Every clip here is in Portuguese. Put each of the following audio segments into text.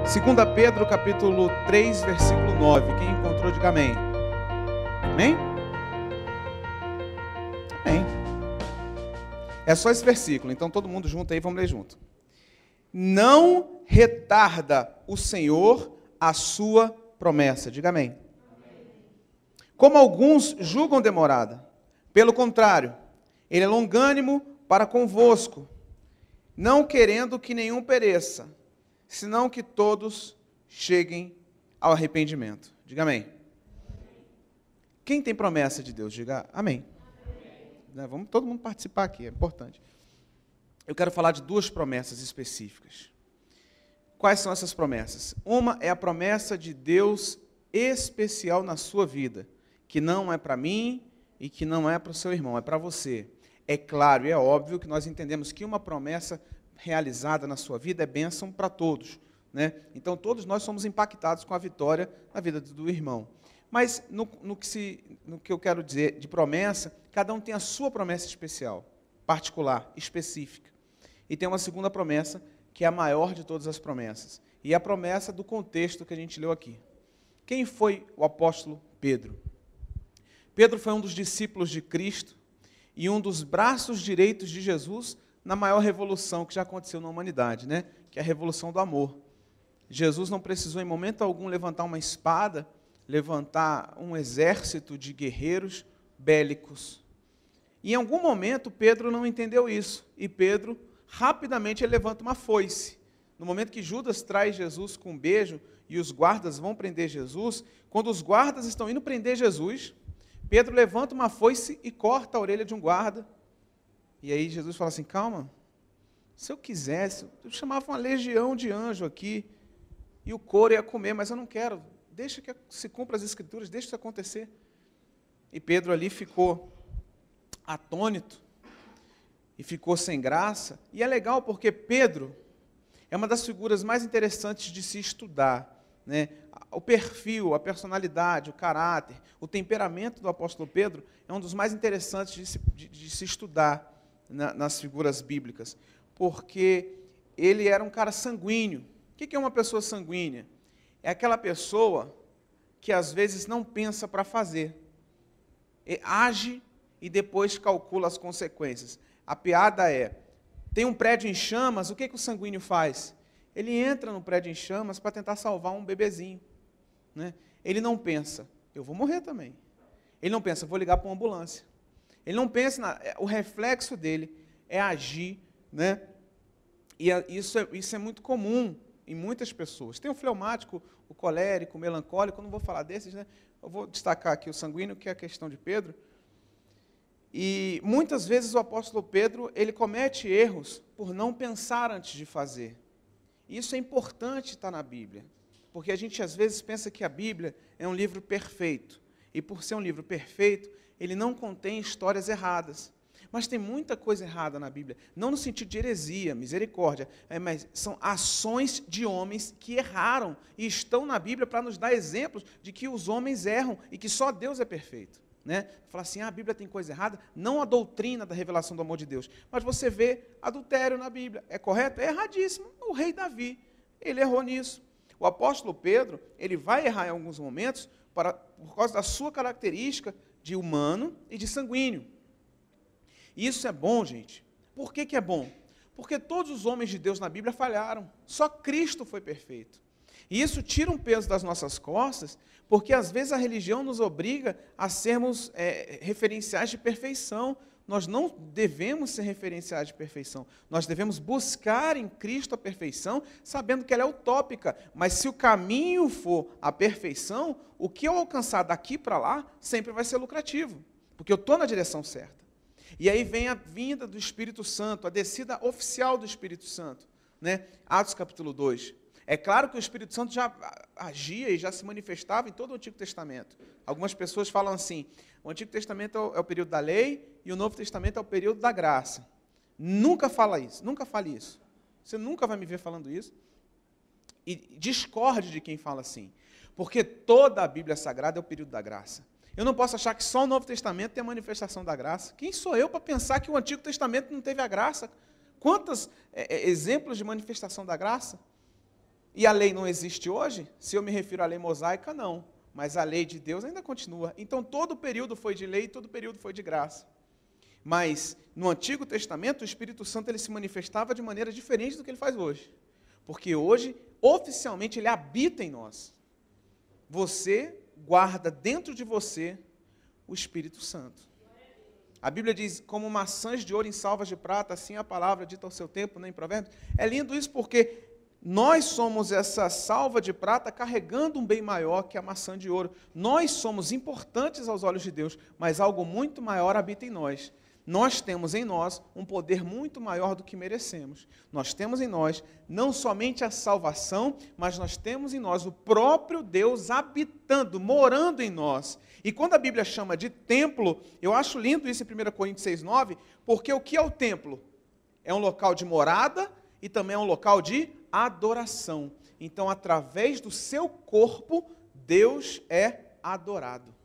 2 Pedro, capítulo 3, versículo 9. Quem encontrou, diga amém. Amém? Amém. É só esse versículo, então todo mundo junto aí, vamos ler junto. Não retarda o Senhor a sua promessa. Diga amém. Como alguns julgam demorada. Pelo contrário, ele é longânimo para convosco, não querendo que nenhum pereça, senão que todos cheguem ao arrependimento. Diga amém. Quem tem promessa de Deus? Diga amém. Vamos todo mundo participar aqui, é importante. Eu quero falar de duas promessas específicas. Quais são essas promessas? Uma é a promessa de Deus especial na sua vida, que não é para mim e que não é para o seu irmão, é para você. É claro e é óbvio que nós entendemos que uma promessa realizada na sua vida é bênção para todos, né? Então todos nós somos impactados com a vitória na vida do irmão. Mas no que eu quero dizer de promessa, cada um tem a sua promessa especial, particular, específica. E tem uma segunda promessa, que é a maior de todas as promessas. E é a promessa do contexto que a gente leu aqui. Quem foi o apóstolo Pedro? Pedro foi um dos discípulos de Cristo e um dos braços direitos de Jesus na maior revolução que já aconteceu na humanidade, né? Que é a revolução do amor. Jesus não precisou em momento algum levantar uma espada, levantar um exército de guerreiros bélicos. E em algum momento Pedro não entendeu isso. E Pedro, rapidamente, ele levanta uma foice. No momento que Judas traz Jesus com um beijo e os guardas vão prender Jesus, quando os guardas estão indo prender Jesus, Pedro levanta uma foice e corta a orelha de um guarda. E aí Jesus fala assim, calma, se eu quisesse, eu chamava uma legião de anjo aqui, e o couro ia comer, mas eu não quero. Deixa que se cumpra as Escrituras, deixa isso acontecer. E Pedro ali ficou atônito, e ficou sem graça. E é legal porque Pedro é uma das figuras mais interessantes de se estudar, né? O perfil, a personalidade, o caráter, o temperamento do apóstolo Pedro é um dos mais interessantes de se estudar nas figuras bíblicas, porque ele era um cara sanguíneo. O que é uma pessoa sanguínea? É aquela pessoa que às vezes não pensa para fazer, age e depois calcula as consequências. A piada é, tem um prédio em chamas, o que o sanguíneo faz? Ele entra no prédio em chamas para tentar salvar um bebezinho, né? Ele não pensa, eu vou morrer também. Ele não pensa, vou ligar para uma ambulância. Ele não pensa, o reflexo dele é agir, né? E isso é muito comum em muitas pessoas. Tem o fleumático, o colérico, o melancólico, eu não vou falar desses, né? Eu vou destacar aqui o sanguíneo, que é a questão de Pedro. E muitas vezes o apóstolo Pedro, ele comete erros por não pensar antes de fazer. Isso é importante estar na Bíblia, porque a gente às vezes pensa que a Bíblia é um livro perfeito. E por ser um livro perfeito, ele não contém histórias erradas. Mas tem muita coisa errada na Bíblia, não no sentido de heresia, misericórdia, mas são ações de homens que erraram e estão na Bíblia para nos dar exemplos de que os homens erram e que só Deus é perfeito. Né? Falar assim, a Bíblia tem coisa errada, não a doutrina da revelação do amor de Deus, mas você vê adultério na Bíblia, é correto? É erradíssimo. O rei Davi, ele errou nisso. O apóstolo Pedro, ele vai errar em alguns momentos por causa da sua característica de humano e de sanguíneo. E isso é bom, gente. Por que é bom? Porque todos os homens de Deus na Bíblia falharam, só Cristo foi perfeito. E isso tira um peso das nossas costas, porque às vezes a religião nos obriga a sermos referenciais de perfeição. Nós não devemos ser referenciais de perfeição. Nós devemos buscar em Cristo a perfeição, sabendo que ela é utópica. Mas se o caminho for a perfeição, o que eu alcançar daqui para lá sempre vai ser lucrativo, porque eu estou na direção certa. E aí vem a vinda do Espírito Santo, a descida oficial do Espírito Santo, né? Atos capítulo 2. É claro que o Espírito Santo já agia e já se manifestava em todo o Antigo Testamento. Algumas pessoas falam assim, o Antigo Testamento é o período da lei e o Novo Testamento é o período da graça. Nunca fala isso, nunca fale isso. Você nunca vai me ver falando isso. E discorde de quem fala assim, porque toda a Bíblia Sagrada é o período da graça. Eu não posso achar que só o Novo Testamento tem a manifestação da graça. Quem sou eu para pensar que o Antigo Testamento não teve a graça? Quantos exemplos de manifestação da graça? E a lei não existe hoje? Se eu me refiro à lei mosaica, não. Mas a lei de Deus ainda continua. Então, todo período foi de lei, todo período foi de graça. Mas, no Antigo Testamento, o Espírito Santo ele se manifestava de maneira diferente do que ele faz hoje. Porque hoje, oficialmente, ele habita em nós. Você guarda dentro de você o Espírito Santo. A Bíblia diz, como maçãs de ouro em salvas de prata, assim é a palavra dita ao seu tempo, né, em Provérbios. É lindo isso porque nós somos essa salva de prata carregando um bem maior que a maçã de ouro. Nós somos importantes aos olhos de Deus, mas algo muito maior habita em nós. Nós temos em nós um poder muito maior do que merecemos. Nós temos em nós não somente a salvação, mas nós temos em nós o próprio Deus habitando, morando em nós. E quando a Bíblia chama de templo, eu acho lindo isso em 1 Coríntios 6,9, porque o que é o templo? É um local de morada e também é um local de adoração. Então, através do seu corpo, Deus é adorado.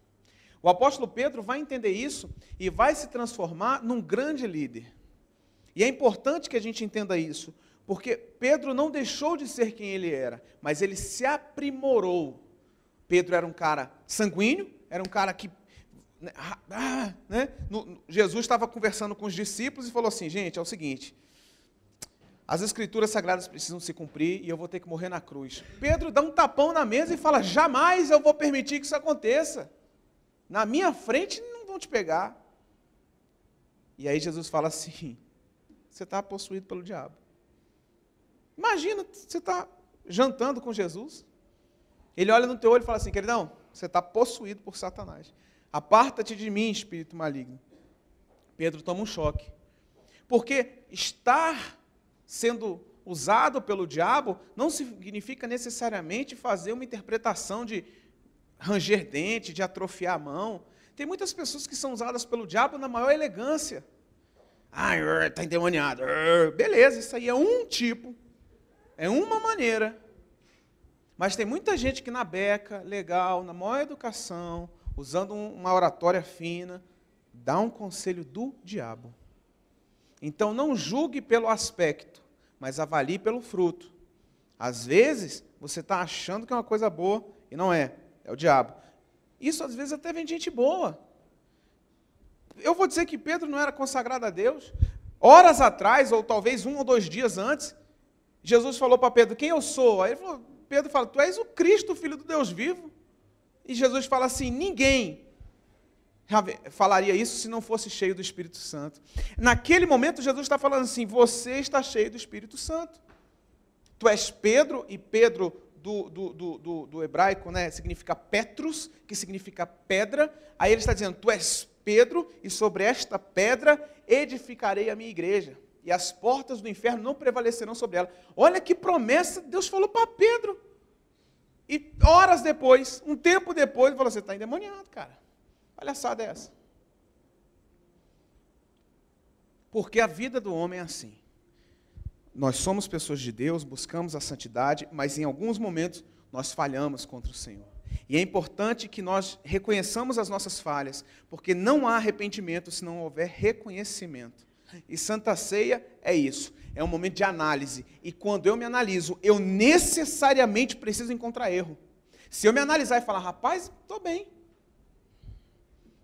O apóstolo Pedro vai entender isso e vai se transformar num grande líder. E é importante que a gente entenda isso, porque Pedro não deixou de ser quem ele era, mas ele se aprimorou. Pedro era um cara sanguíneo, era um cara que... Jesus estava conversando com os discípulos e falou assim, gente, é o seguinte, as escrituras sagradas precisam se cumprir e eu vou ter que morrer na cruz. Pedro dá um tapão na mesa e fala, jamais eu vou permitir que isso aconteça. Na minha frente não vão te pegar. E aí Jesus fala assim, você está possuído pelo diabo. Imagina, você está jantando com Jesus. Ele olha no teu olho e fala assim, queridão, você está possuído por Satanás. Aparta-te de mim, espírito maligno. Pedro toma um choque. Porque estar sendo usado pelo diabo não significa necessariamente fazer uma interpretação de ranger dente, de atrofiar a mão. Tem muitas pessoas que são usadas pelo diabo na maior elegância. Está endemoniado. Beleza, isso aí é um tipo, é uma maneira. Mas tem muita gente que na beca, legal, na maior educação, usando uma oratória fina, dá um conselho do diabo. Então não julgue pelo aspecto, mas avalie pelo fruto. Às vezes, você está achando que é uma coisa boa e não é. É o diabo. Isso às vezes até vem de gente boa. Eu vou dizer que Pedro não era consagrado a Deus. Horas atrás, ou talvez 1 ou 2 dias antes, Jesus falou para Pedro, quem eu sou? Aí Pedro fala, tu és o Cristo, filho do Deus vivo. E Jesus fala assim, ninguém falaria isso se não fosse cheio do Espírito Santo. Naquele momento, Jesus está falando assim, você está cheio do Espírito Santo. Tu és Pedro, e Pedro... Do hebraico, né, significa Petrus, que significa pedra. Aí ele está dizendo, tu és Pedro, e sobre esta pedra edificarei a minha igreja, e as portas do inferno não prevalecerão sobre ela. Olha que promessa Deus falou para Pedro. E horas depois, um tempo depois, ele falou, você está endemoniado, cara. Palhaçada é essa. Porque a vida do homem é assim. Nós somos pessoas de Deus, buscamos a santidade, mas em alguns momentos nós falhamos contra o Senhor. E é importante que nós reconheçamos as nossas falhas, porque não há arrependimento se não houver reconhecimento. E Santa Ceia é isso, é um momento de análise. E quando eu me analiso, eu necessariamente preciso encontrar erro. Se eu me analisar e falar, rapaz, estou bem.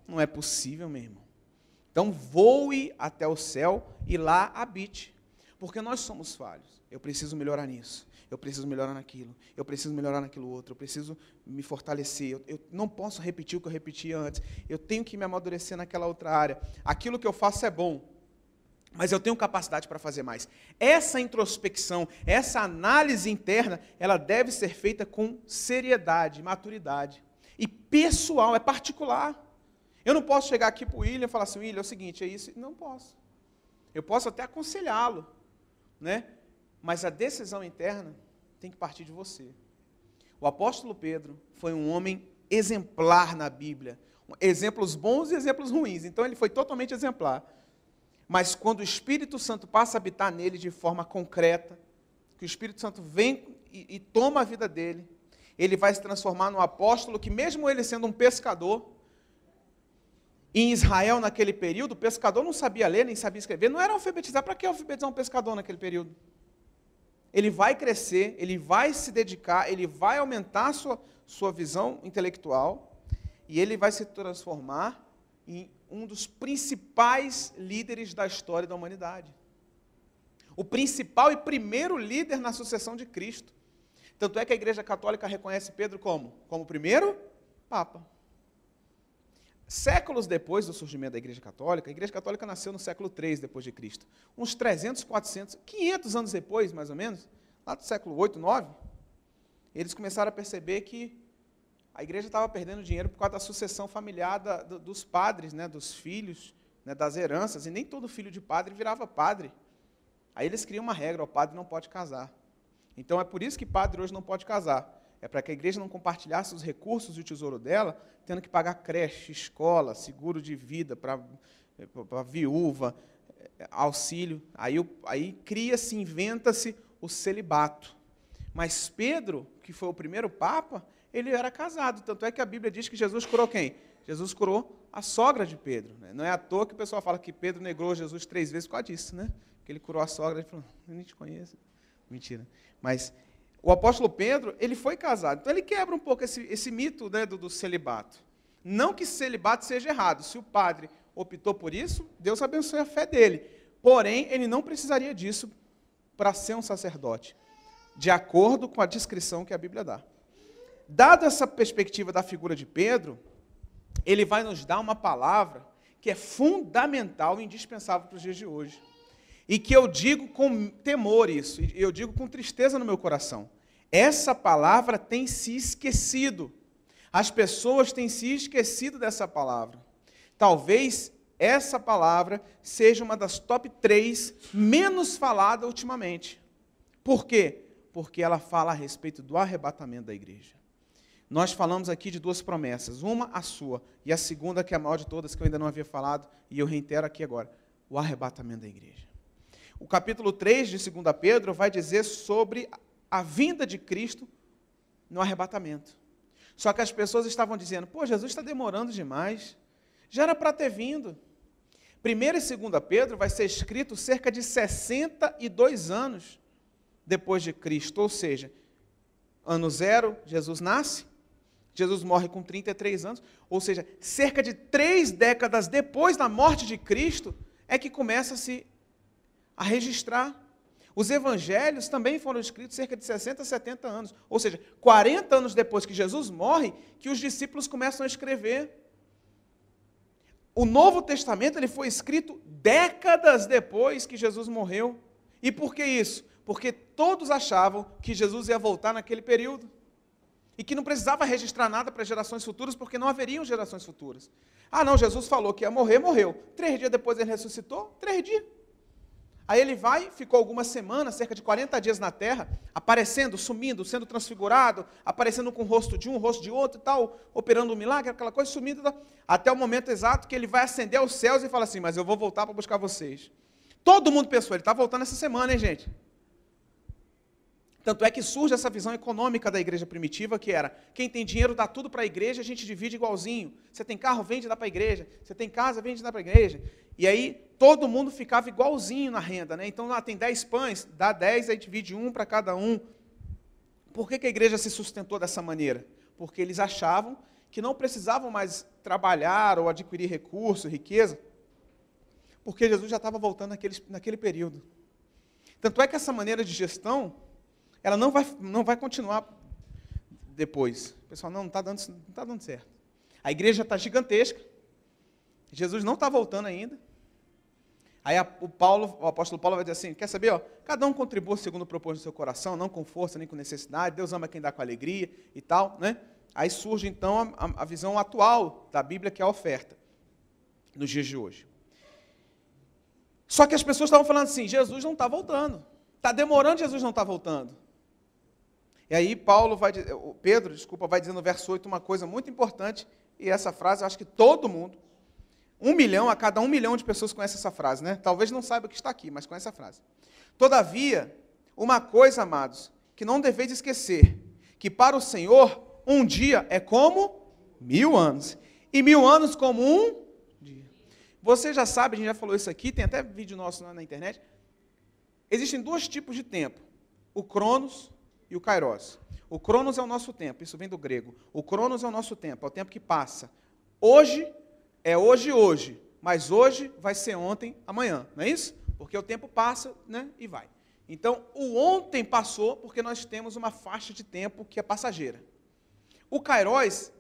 Não é possível, meu irmão. Então voe até o céu e lá habite. Porque nós somos falhos. Eu preciso melhorar nisso. Eu preciso melhorar naquilo. Eu preciso melhorar naquilo outro. Eu preciso me fortalecer. Eu não posso repetir o que eu repetia antes. Eu tenho que me amadurecer naquela outra área. Aquilo que eu faço é bom, mas eu tenho capacidade para fazer mais. Essa introspecção, essa análise interna, ela deve ser feita com seriedade, maturidade. E pessoal, é particular. Eu não posso chegar aqui para o William e falar assim, William, é o seguinte, é isso. Não posso. Eu posso até aconselhá-lo, né? Mas a decisão interna tem que partir de você. O apóstolo Pedro foi um homem exemplar na Bíblia. Exemplos bons e exemplos ruins. Então ele foi totalmente exemplar. Mas quando o Espírito Santo passa a habitar nele de forma concreta, que o Espírito Santo vem e toma a vida dele, ele vai se transformar num apóstolo que, mesmo ele sendo um pescador, em Israel, naquele período, o pescador não sabia ler, nem sabia escrever, não era alfabetizar. Para que alfabetizar um pescador naquele período? ele vai crescer, ele vai se dedicar, ele vai aumentar sua visão intelectual e ele vai se transformar em um dos principais líderes da história da humanidade. O principal e primeiro líder na sucessão de Cristo. Tanto é que a Igreja Católica reconhece Pedro como o primeiro Papa. Séculos depois do surgimento da Igreja Católica, a Igreja Católica nasceu no século III depois de Cristo. Uns 300, 400, 500 anos depois, mais ou menos, lá do século 8, 9, eles começaram a perceber que a igreja estava perdendo dinheiro por causa da sucessão familiar dos padres, né, dos filhos, né, das heranças, e nem todo filho de padre virava padre. Aí eles criam uma regra, o padre não pode casar. Então é por isso que padre hoje não pode casar. É para que a igreja não compartilhasse os recursos e o tesouro dela, tendo que pagar creche, escola, seguro de vida para viúva, auxílio. Aí cria-se, inventa-se o celibato. Mas Pedro, que foi o primeiro Papa, ele era casado. Tanto é que a Bíblia diz que Jesus curou quem? Jesus curou a sogra de Pedro. Não é à toa que o pessoal fala que Pedro negou Jesus 3 vezes por causa disso, né? Porque ele curou a sogra, ele falou, eu nem te conheço. Mentira. Mas o apóstolo Pedro, ele foi casado. Então ele quebra um pouco esse mito, né, do celibato. Não que celibato seja errado. Se o padre optou por isso, Deus abençoe a fé dele. Porém, ele não precisaria disso para ser um sacerdote, de acordo com a descrição que a Bíblia dá. Dada essa perspectiva da figura de Pedro, ele vai nos dar uma palavra que é fundamental e indispensável para os dias de hoje. E que eu digo com temor isso, e eu digo com tristeza no meu coração. Essa palavra tem se esquecido. As pessoas têm se esquecido dessa palavra. Talvez essa palavra seja uma das top 3 menos falada ultimamente. Por quê? Porque ela fala a respeito do arrebatamento da igreja. Nós falamos aqui de 2 promessas, uma a sua, e a segunda, que é a maior de todas, que eu ainda não havia falado, e eu reitero aqui agora, o arrebatamento da igreja. O capítulo 3 de 2 Pedro vai dizer sobre a vinda de Cristo no arrebatamento. Só que as pessoas estavam dizendo, pô, Jesus está demorando demais, já era para ter vindo. 1 e 2 Pedro vai ser escrito cerca de 62 anos depois de Cristo, ou seja, ano 0, Jesus nasce, Jesus morre com 33 anos, ou seja, cerca de 3 décadas depois da morte de Cristo, é que começa-se a registrar. Os evangelhos também foram escritos cerca de 60, 70 anos, ou seja, 40 anos depois que Jesus morre, que os discípulos começam a escrever. O Novo Testamento ele foi escrito décadas depois que Jesus morreu. E por que isso? Porque todos achavam que Jesus ia voltar naquele período. E que não precisava registrar nada para gerações futuras, porque não haveriam gerações futuras. Ah, não, Jesus falou que ia morrer, morreu. 3 dias depois ele ressuscitou, 3 dias. Aí ele vai, ficou algumas semanas, cerca de 40 dias na terra, aparecendo, sumindo, sendo transfigurado, aparecendo com o rosto de um, o rosto de outro e tal, operando um milagre, aquela coisa, sumindo, até o momento exato que ele vai ascender aos céus e fala assim, mas eu vou voltar para buscar vocês. Todo mundo pensou, ele está voltando essa semana, hein, gente? Tanto é que surge essa visão econômica da igreja primitiva, que era, quem tem dinheiro dá tudo para a igreja, a gente divide igualzinho. Você tem carro, vende e dá para a igreja. Você tem casa, vende e dá para a igreja. E aí, todo mundo ficava igualzinho na renda, né? Então, lá tem 10 pães, dá 10, aí divide um para cada um. Por que a igreja se sustentou dessa maneira? Porque eles achavam que não precisavam mais trabalhar ou adquirir recursos, riqueza, porque Jesus já estava voltando naquele período. Tanto é que essa maneira de gestão, ela não vai continuar depois. O pessoal, não está dando certo. A igreja está gigantesca, Jesus não está voltando ainda. Aí o apóstolo Paulo vai dizer assim, quer saber? Ó, cada um contribua segundo propôs no seu coração, não com força nem com necessidade, Deus ama quem dá com alegria e tal, né? Aí surge então a visão atual da Bíblia, que é a oferta, nos dias de hoje. Só que as pessoas estavam falando assim, Jesus não está voltando, está demorando, Jesus não está voltando. E aí Pedro vai dizer no verso 8 uma coisa muito importante, e essa frase eu acho que todo mundo, 1 milhão, a cada 1 milhão de pessoas conhece essa frase, né? Talvez não saiba que está aqui, mas conhece a frase. Todavia, uma coisa, amados, que não deveis esquecer, que para o Senhor, um dia é como 1000 anos, e 1000 anos como um dia. Você já sabe, a gente já falou isso aqui, tem até vídeo nosso na internet, existem 2 tipos de tempo. o Cronos e o Kairos. O Cronos é o nosso tempo, isso vem do grego. O Cronos é o nosso tempo, é o tempo que passa. Hoje é hoje, mas hoje vai ser ontem, amanhã, não é isso? Porque o tempo passa, né, e vai. Então, o ontem passou porque nós temos uma faixa de tempo que é passageira. O Kairos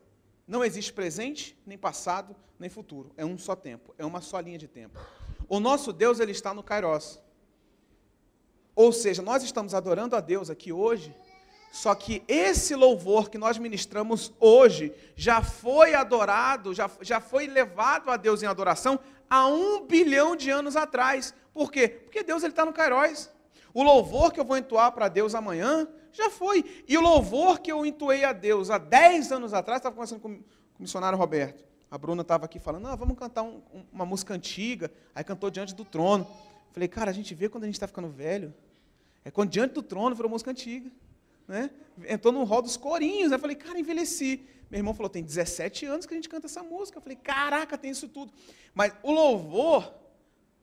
não existe presente, nem passado, nem futuro. É um só tempo, é uma só linha de tempo. O nosso Deus, ele está no Kairos. Ou seja, nós estamos adorando a Deus aqui hoje, só que esse louvor que nós ministramos hoje já foi adorado, já foi levado a Deus em adoração há 1 bilhão de anos atrás. Por quê? Porque Deus está no Kairos. O louvor que eu vou entoar para Deus amanhã já foi. E o louvor que eu entoei a Deus há 10 anos atrás, estava conversando com o missionário Roberto. A Bruna estava aqui falando, vamos cantar uma música antiga. Aí cantou Diante do Trono. Falei, cara, a gente vê quando a gente está ficando velho. É quando Diante do Trono virou música antiga. Né? Entrou no rol dos corinhos. Eu falei, cara, envelheci. Meu irmão falou, tem 17 anos que a gente canta essa música. Eu falei, caraca, tem isso tudo. Mas o louvor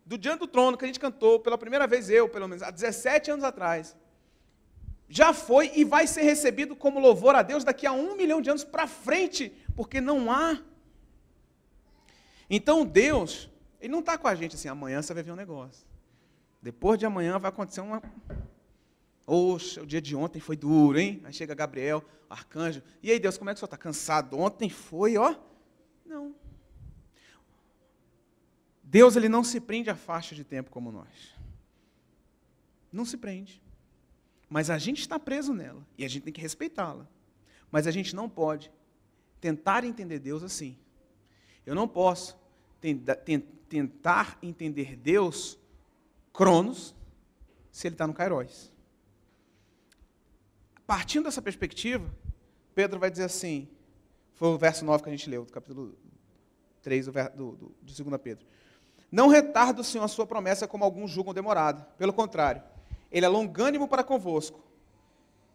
do Diante do Trono, que a gente cantou pela primeira vez, pelo menos, há 17 anos atrás, já foi e vai ser recebido como louvor a Deus daqui a 1 milhão de anos para frente, porque não há. Então Deus, ele não está com a gente assim, amanhã você vai ver um negócio. Depois de amanhã vai acontecer uma... Oxa, o dia de ontem foi duro, hein? Aí chega Gabriel, arcanjo. E aí, Deus, como é que o senhor está cansado? Ontem foi, ó. Não. Deus, ele não se prende a faixa de tempo como nós. Não se prende. Mas a gente está preso nela. E a gente tem que respeitá-la. Mas a gente não pode tentar entender Deus assim. Eu não posso tentar entender Deus, Cronos, se ele está no Kairos. Partindo dessa perspectiva, Pedro vai dizer assim, foi o verso 9 que a gente leu, do capítulo 3 de 2 Pedro. Não retarda o Senhor a sua promessa como alguns julgam demorada. Pelo contrário, ele é longânimo para convosco,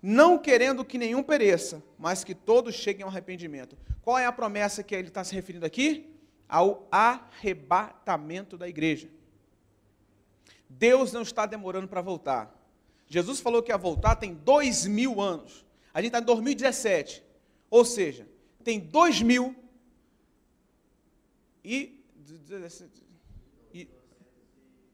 não querendo que nenhum pereça, mas que todos cheguem ao arrependimento. Qual é a promessa que ele está se referindo aqui? Ao arrebatamento da igreja. Deus não está demorando para voltar. Jesus falou que ia voltar tem 2000 anos. A gente está em 2017. Ou seja, tem 2000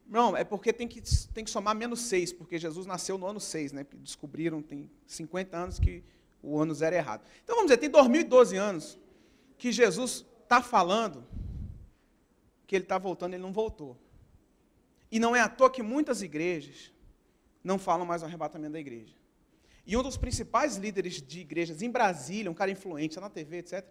Não, é porque tem que somar menos 6, porque Jesus nasceu no ano 6, né? Descobriram, tem 50 anos que o ano 0 é errado. Então vamos dizer, tem 2012 anos que Jesus está falando que ele está voltando, ele não voltou. E não é à toa que muitas igrejas não falam mais do arrebatamento da igreja. E um dos principais líderes de igrejas em Brasília, um cara influente, está na TV, etc.,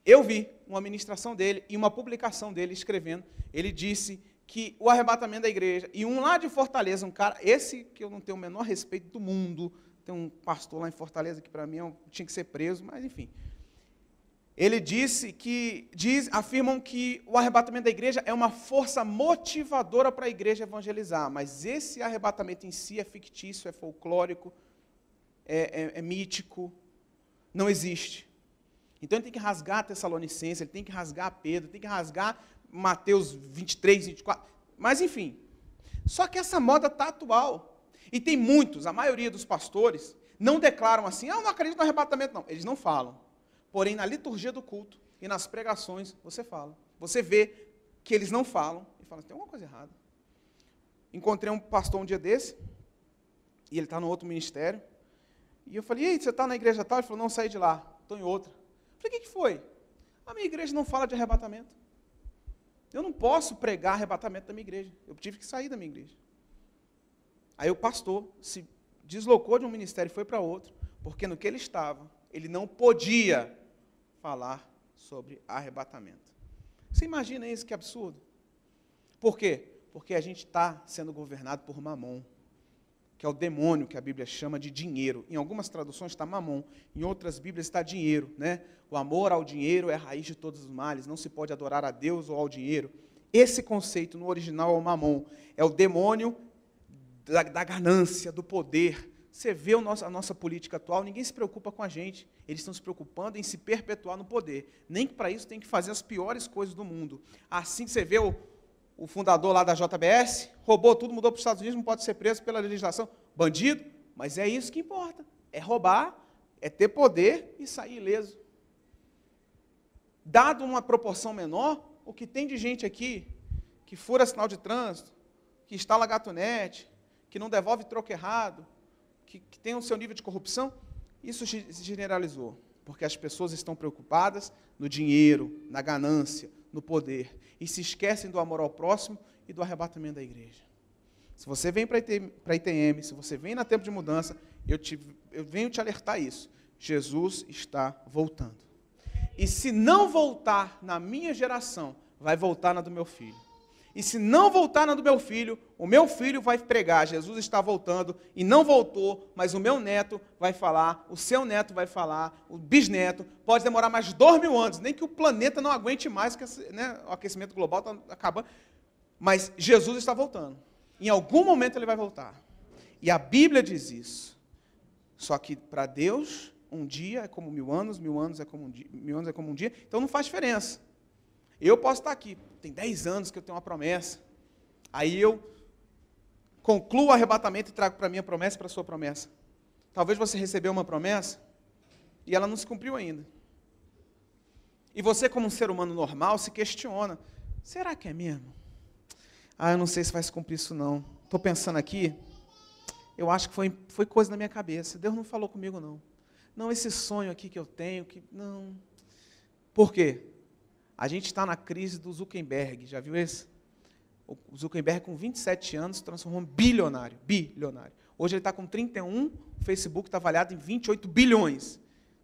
eu vi uma ministração dele e uma publicação dele escrevendo, ele disse que o arrebatamento da igreja, e um lá de Fortaleza, um cara, esse que eu não tenho o menor respeito do mundo, tem um pastor lá em Fortaleza que para mim tinha que ser preso, mas enfim. Ele afirmam que o arrebatamento da igreja é uma força motivadora para a igreja evangelizar, mas esse arrebatamento em si é fictício, é folclórico, é mítico, não existe. Então ele tem que rasgar Tessalonicenses, ele tem que rasgar Pedro, tem que rasgar Mateus 23, 24, mas enfim. Só que essa moda está atual. E tem muitos, a maioria dos pastores, não declaram assim, eu não acredito no arrebatamento, não. Eles não falam. Porém, na liturgia do culto e nas pregações, você fala. Você vê que eles não falam e falam, tem alguma coisa errada. Encontrei um pastor um dia desse, e ele está no outro ministério, e eu falei, e aí, você está na igreja tal? Ele falou, não, saí de lá, estou em outra. Eu falei, o que foi? A minha igreja não fala de arrebatamento. Eu não posso pregar arrebatamento da minha igreja. Eu tive que sair da minha igreja. Aí o pastor se deslocou de um ministério e foi para outro, porque no que ele estava, ele não podia falar sobre arrebatamento. Você imagina isso, que absurdo? Por quê? Porque a gente está sendo governado por Mamon, que é o demônio que a Bíblia chama de dinheiro. Em algumas traduções está Mamon, em outras Bíblias está dinheiro, né? O amor ao dinheiro é a raiz de todos os males, não se pode adorar a Deus ou ao dinheiro. Esse conceito no original é o Mamon, é o demônio da ganância, do poder. Você vê a nossa política atual, ninguém se preocupa com a gente. Eles estão se preocupando em se perpetuar no poder. Nem que para isso tem que fazer as piores coisas do mundo. Assim você vê o fundador lá da JBS, roubou tudo, mudou para os Estados Unidos, não pode ser preso pela legislação. Bandido, mas é isso que importa. É roubar, é ter poder e sair ileso. Dado uma proporção menor, o que tem de gente aqui que fura sinal de trânsito, que instala gatunete, que não devolve troco errado, que tem o seu nível de corrupção, isso se generalizou, porque as pessoas estão preocupadas no dinheiro, na ganância, no poder, e se esquecem do amor ao próximo e do arrebatamento da igreja. Se você vem para a ITM, se você vem na Tempo de Mudança, eu venho te alertar isso. Jesus está voltando. E se não voltar na minha geração, vai voltar na do meu filho. E se não voltar na do meu filho, o meu filho vai pregar, Jesus está voltando, e não voltou, mas o meu neto vai falar, o seu neto vai falar, o bisneto, pode demorar mais 2000 anos, nem que o planeta não aguente mais, que o aquecimento global está acabando, mas Jesus está voltando. Em algum momento ele vai voltar. E a Bíblia diz isso. Só que para Deus, um dia é como 1000 anos, 1000 anos é como um dia, 1000 anos é como um dia, então não faz diferença. Eu posso estar aqui, tem 10 anos que eu tenho uma promessa, aí eu concluo o arrebatamento e trago para a minha promessa e para a sua promessa. Talvez você recebeu uma promessa e ela não se cumpriu ainda. E você, como um ser humano normal, se questiona, será que é mesmo? Eu não sei se vai se cumprir isso não. Estou pensando aqui, eu acho que foi coisa na minha cabeça, Deus não falou comigo não. Não, esse sonho aqui que eu tenho, não. Por quê? A gente está na crise do Zuckerberg, já viu esse? O Zuckerberg, com 27 anos, se transformou em bilionário. Hoje ele está com 31, o Facebook está avaliado em 28 bilhões.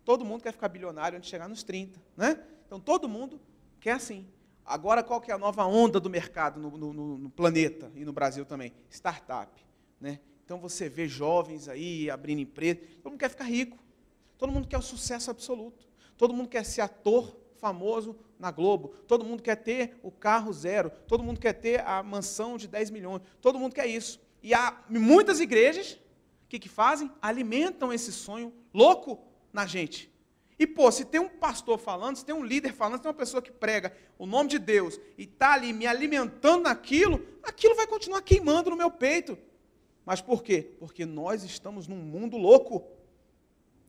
Todo mundo quer ficar bilionário antes de chegar nos 30, né? Então, todo mundo quer assim. Agora, qual que é a nova onda do mercado no planeta e no Brasil também? Startup, né? Então, você vê jovens aí abrindo empresa, todo mundo quer ficar rico, todo mundo quer o sucesso absoluto, todo mundo quer ser ator famoso na Globo, todo mundo quer ter o carro zero, todo mundo quer ter a mansão de 10 milhões, todo mundo quer isso. E há muitas igrejas que fazem? Alimentam esse sonho louco na gente. E, se tem um pastor falando, se tem um líder falando, se tem uma pessoa que prega o nome de Deus e está ali me alimentando naquilo, aquilo vai continuar queimando no meu peito. Mas por quê? Porque nós estamos num mundo louco.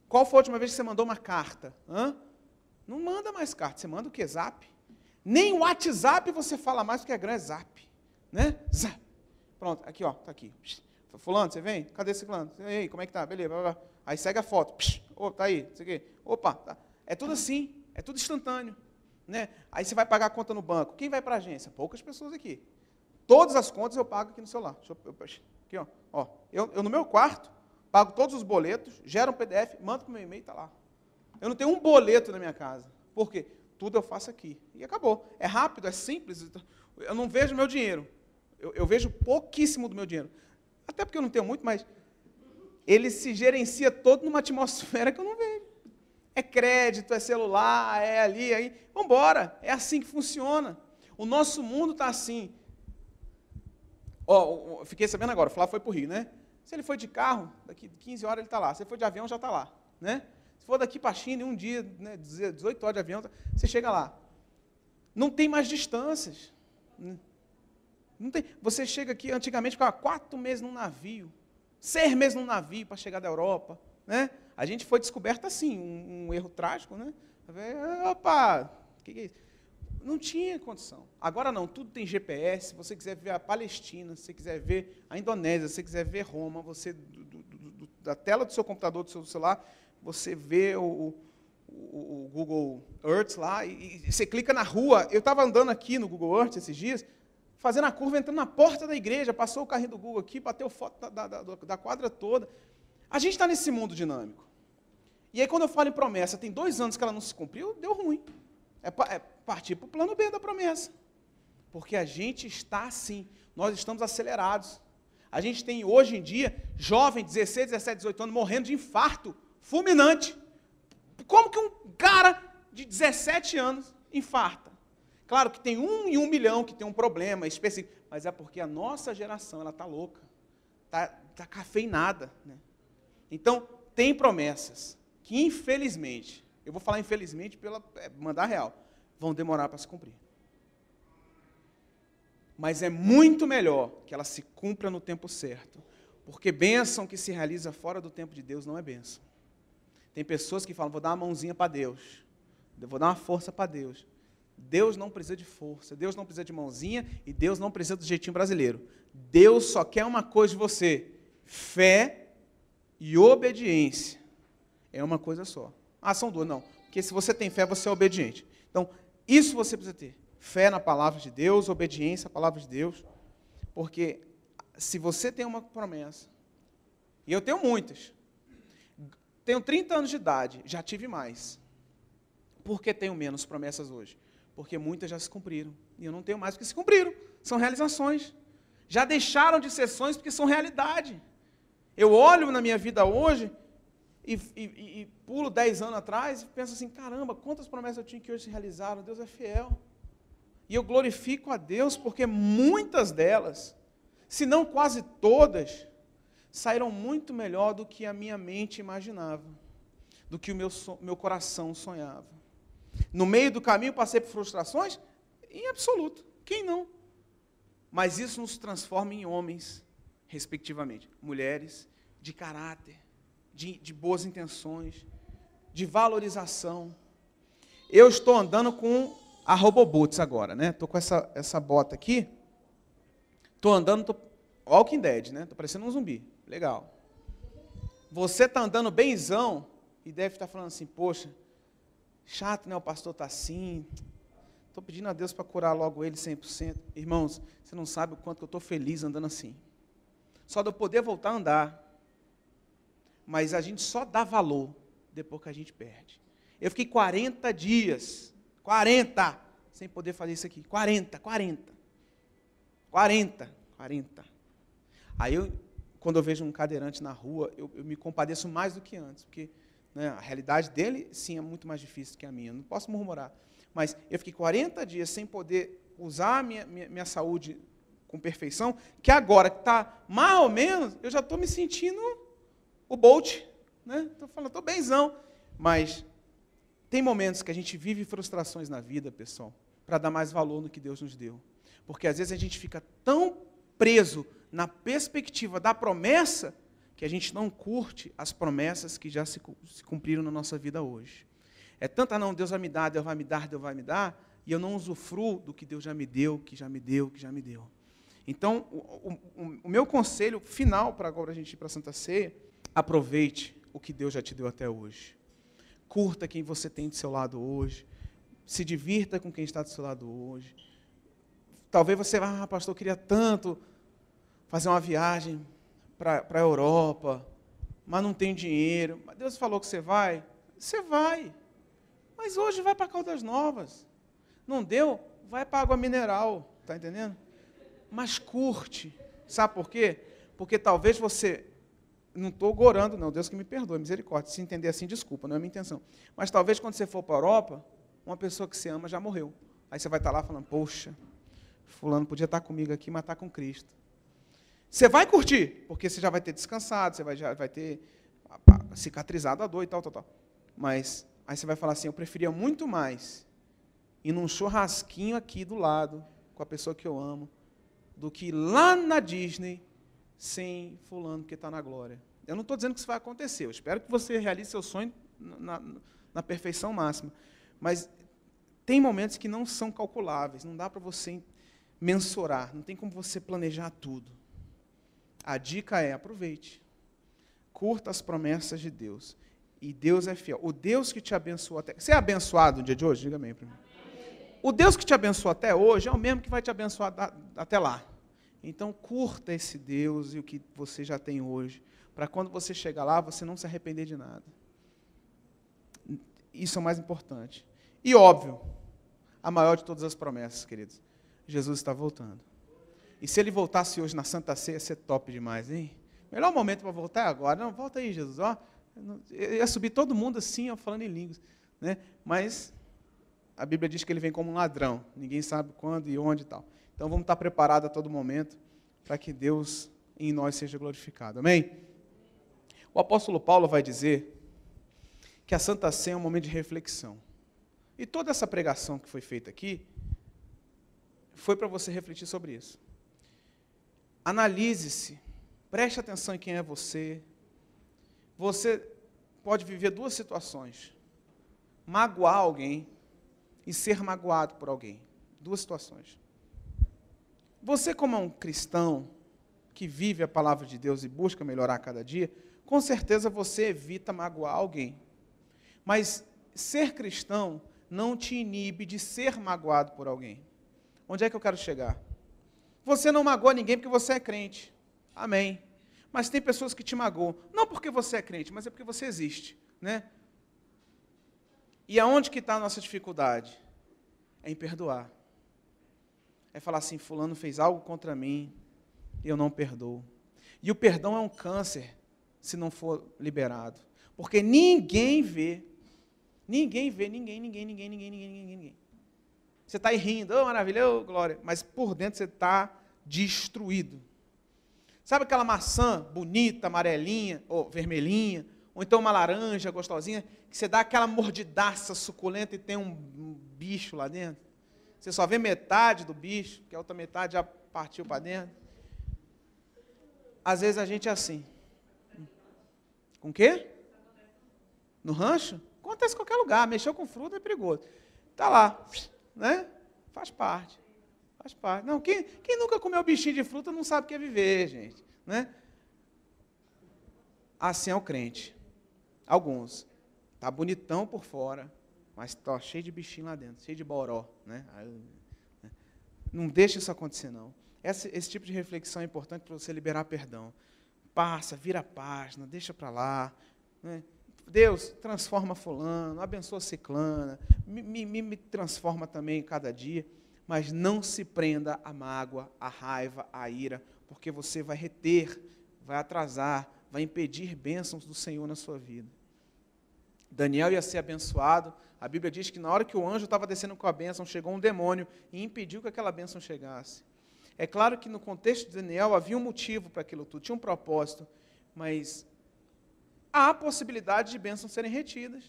Qual foi a última vez que você mandou uma carta? Não manda mais carta, você manda o quê? Zap? Nem o WhatsApp você fala mais, porque é grande, zap. Né? Zap. Pronto, aqui, ó, tá aqui. Fulano, você vem? Cadê esse fulano? E aí, como é que tá? Beleza, blá, blá. Aí segue a foto. Tá aí, isso aqui. Opa, tá. É tudo assim, é tudo instantâneo. Né? Aí você vai pagar a conta no banco. Quem vai para a agência? Poucas pessoas aqui. Todas as contas eu pago aqui no celular. Aqui, ó. Eu no meu quarto, pago todos os boletos, gero um PDF, mando para o meu e-mail e está lá. Eu não tenho um boleto na minha casa. Por quê? Tudo eu faço aqui. E acabou. É rápido, é simples. Eu não vejo meu dinheiro. Eu vejo pouquíssimo do meu dinheiro. Até porque eu não tenho muito, mas ele se gerencia todo numa atmosfera que eu não vejo. É crédito, é celular, é ali, aí. Vamos embora. É assim que funciona. O nosso mundo está assim. Eu fiquei sabendo agora, o Flávio foi para o Rio, né? Se ele foi de carro, daqui 15 horas ele está lá. Se ele for de avião, já está lá. Né? Se for daqui para a China, em um dia, né, 18 horas de avião, você chega lá. Não tem mais distâncias. Não tem. Você chega aqui, antigamente ficava 4 meses num navio, 6 meses num navio para chegar da Europa. Né? A gente foi descoberto assim, um erro trágico. Né? Opa, o que é isso? Não tinha condição. Agora não, tudo tem GPS. Se você quiser ver a Palestina, se você quiser ver a Indonésia, se você quiser ver Roma, você da tela do seu computador, do seu celular, você vê o Google Earth lá, e você clica na rua. Eu estava andando aqui no Google Earth esses dias, fazendo a curva, entrando na porta da igreja, passou o carrinho do Google aqui, bateu foto da quadra toda. A gente está nesse mundo dinâmico. E aí, quando eu falo em promessa, tem 2 anos que ela não se cumpriu, deu ruim. É partir para o plano B da promessa. Porque a gente está assim, nós estamos acelerados. A gente tem, hoje em dia, jovem, 16, 17, 18 anos, morrendo de infarto fulminante. Como que um cara de 17 anos infarta? Claro que tem 1 em 1 milhão que tem um problema específico, mas é porque a nossa geração ela está louca, está cafeinada. Né? Então, tem promessas que, infelizmente, eu vou falar infelizmente pela mandar real, vão demorar para se cumprir. Mas é muito melhor que ela se cumpra no tempo certo. Porque bênção que se realiza fora do tempo de Deus não é bênção. Tem pessoas que falam, vou dar uma mãozinha para Deus, vou dar uma força para Deus. Deus não precisa de força, Deus não precisa de mãozinha e Deus não precisa do jeitinho brasileiro. Deus só quer uma coisa de você, fé e obediência. É uma coisa só. Ah, são duas, não. Porque se você tem fé, você é obediente. Então, isso você precisa ter. Fé na palavra de Deus, obediência à palavra de Deus. Porque se você tem uma promessa, e eu tenho muitas, tenho 30 anos de idade, já tive mais. Por que tenho menos promessas hoje? Porque muitas já se cumpriram. E eu não tenho mais porque se cumpriram. São realizações. Já deixaram de ser sonhos porque são realidade. Eu olho na minha vida hoje e pulo 10 anos atrás e penso assim, caramba, quantas promessas eu tinha que hoje se realizaram. Deus é fiel. E eu glorifico a Deus porque muitas delas, se não quase todas, saíram muito melhor do que a minha mente imaginava, do que o meu coração sonhava. No meio do caminho passei por frustrações? Em absoluto. Quem não? Mas isso nos transforma em homens, respectivamente. Mulheres de caráter, de boas intenções, de valorização. Eu estou andando com a Roboboots agora, né? Estou com essa bota aqui. Estou andando, Walking Dead, né? Estou parecendo um zumbi. Legal. Você está andando benzão e deve estar falando assim, poxa, chato, né? O pastor está assim. Estou pedindo a Deus para curar logo ele 100%. Irmãos, você não sabe o quanto que eu estou feliz andando assim. Só de eu poder voltar a andar. Mas a gente só dá valor depois que a gente perde. Eu fiquei 40 dias, 40, sem poder fazer isso aqui. 40. Aí, quando eu vejo um cadeirante na rua, eu me compadeço mais do que antes, porque né, a realidade dele, sim, é muito mais difícil que a minha. Eu não posso murmurar. Mas eu fiquei 40 dias sem poder usar a minha saúde com perfeição, que agora que está mais ou menos, eu já estou me sentindo o Bolt. Estou falando, estou benzão. Mas tem momentos que a gente vive frustrações na vida, pessoal, para dar mais valor no que Deus nos deu. Porque às vezes a gente fica tão preso na perspectiva da promessa que a gente não curte as promessas que já se cumpriram na nossa vida hoje. É tanto, não, Deus vai me dar, Deus vai me dar, e eu não usufruo do que Deus já me deu, que já me deu. Então, o meu conselho final para agora a gente ir para a Santa Ceia, aproveite o que Deus já te deu até hoje. Curta quem você tem do seu lado hoje. Se divirta com quem está do seu lado hoje. Talvez você vá, pastor, eu queria tanto fazer uma viagem para a Europa, mas não tem dinheiro. Mas Deus falou que você vai. Mas hoje vai para Caldas Novas. Não deu? Vai para água mineral. Está entendendo? Mas curte. Sabe por quê? Porque talvez você... Não estou gorando, não. Deus que me perdoe, misericórdia. Se entender assim, desculpa, não é a minha intenção. Mas talvez quando você for para a Europa, uma pessoa que você ama já morreu. Aí você vai estar lá falando, poxa, fulano podia estar comigo aqui, mas está com Cristo. Você vai curtir, porque você já vai ter descansado, já vai ter cicatrizado a dor e tal. Mas aí você vai falar assim, eu preferia muito mais ir num churrasquinho aqui do lado, com a pessoa que eu amo, do que ir lá na Disney, sem fulano que está na glória. Eu não estou dizendo que isso vai acontecer, eu espero que você realize seu sonho na perfeição máxima. Mas tem momentos que não são calculáveis, não dá para você mensurar, não tem como você planejar tudo. A dica é, aproveite, curta as promessas de Deus, e Deus é fiel. O Deus que te abençoou até... Você é abençoado no dia de hoje? Diga amém para mim. O Deus que te abençoou até hoje é o mesmo que vai te abençoar até lá. Então, curta esse Deus e o que você já tem hoje, para quando você chegar lá, você não se arrepender de nada. Isso é o mais importante. E, óbvio, a maior de todas as promessas, queridos, Jesus está voltando. E se ele voltasse hoje na Santa Ceia, ia ser top demais, hein? Melhor momento para voltar é agora. Não, volta aí, Jesus. Ó, eu ia subir todo mundo assim, ó, falando em línguas. Né? Mas a Bíblia diz que ele vem como um ladrão. Ninguém sabe quando e onde e tal. Então, vamos estar preparados a todo momento para que Deus em nós seja glorificado. Amém? O apóstolo Paulo vai dizer que a Santa Ceia é um momento de reflexão. E toda essa pregação que foi feita aqui foi para você refletir sobre isso. Analise-se, Preste atenção em quem é você. Você pode viver duas situações. Magoar alguém e ser magoado por alguém. Duas situações. Você, como um cristão que vive a palavra de Deus e busca melhorar a cada dia, com certeza você evita magoar alguém. Mas ser cristão não te inibe de ser magoado por alguém. Onde é que eu quero chegar? Você não magoa ninguém porque você é crente. Amém. Mas tem pessoas que te magoam, não porque você é crente, mas é porque você existe, né? E aonde que está a nossa dificuldade? É em perdoar. É falar assim, fulano fez algo contra mim, e eu não perdoo. E o perdão é um câncer, se não for liberado. Porque ninguém vê. Ninguém. Você está aí rindo, oh, maravilha, oh, glória. Mas por dentro você está destruído. Sabe aquela maçã bonita, amarelinha, ou vermelhinha, ou então uma laranja gostosinha, que você dá aquela mordidaça suculenta e tem um bicho lá dentro? Você só vê metade do bicho, que a outra metade já partiu para dentro. Às vezes a gente é assim. Com o quê? No rancho? Acontece em qualquer lugar. Mexeu com fruta é perigoso. Está lá, né? Faz parte. Faz parte. Não, quem nunca comeu bichinho de fruta não sabe o que é viver, gente. Né? Assim é o crente. Alguns. Está bonitão por fora, mas está cheio de bichinho lá dentro, cheio de boró. Né? Não deixa isso acontecer, não. Esse tipo de reflexão é importante para você liberar perdão. Passa, vira a página, deixa para lá. Né? Deus, transforma fulano, abençoa ciclana, me transforma também cada dia. Mas não se prenda à mágoa, à raiva, à ira, porque você vai reter, vai atrasar, vai impedir bênçãos do Senhor na sua vida. Daniel ia ser abençoado, a Bíblia diz que na hora que o anjo estava descendo com a bênção, chegou um demônio e impediu que aquela bênção chegasse. É claro que no contexto de Daniel havia um motivo para aquilo tudo, tinha um propósito, mas há a possibilidade de bênçãos serem retidas.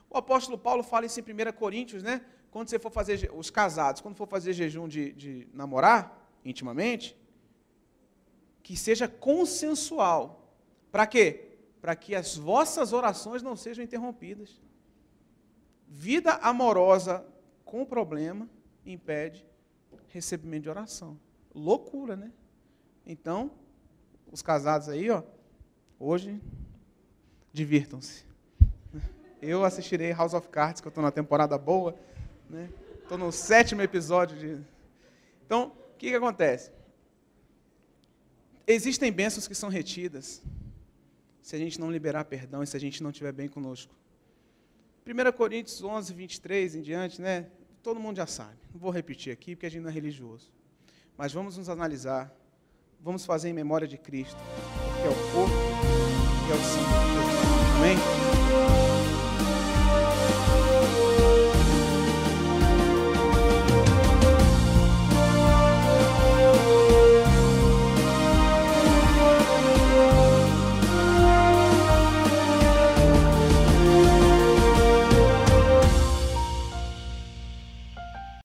O apóstolo Paulo fala isso em 1 Coríntios, né? Quando você for fazer, os casados, quando for fazer jejum de namorar, intimamente, que seja consensual. Para quê? Para que as vossas orações não sejam interrompidas. Vida amorosa com problema impede recebimento de oração. Loucura, né? Então, os casados aí, ó, hoje, divirtam-se. Eu assistirei House of Cards, que eu estou na temporada boa, né? Estou no 7º episódio. Então, o que acontece? Existem bênçãos que são retidas se a gente não liberar perdão e se a gente não estiver bem conosco. 1 Coríntios 11, 23 em diante, né? Todo mundo já sabe. Não vou repetir aqui porque a gente não é religioso. Mas vamos nos analisar. Vamos fazer em memória de Cristo, porque é o corpo e é o sangue de Deus. Amém?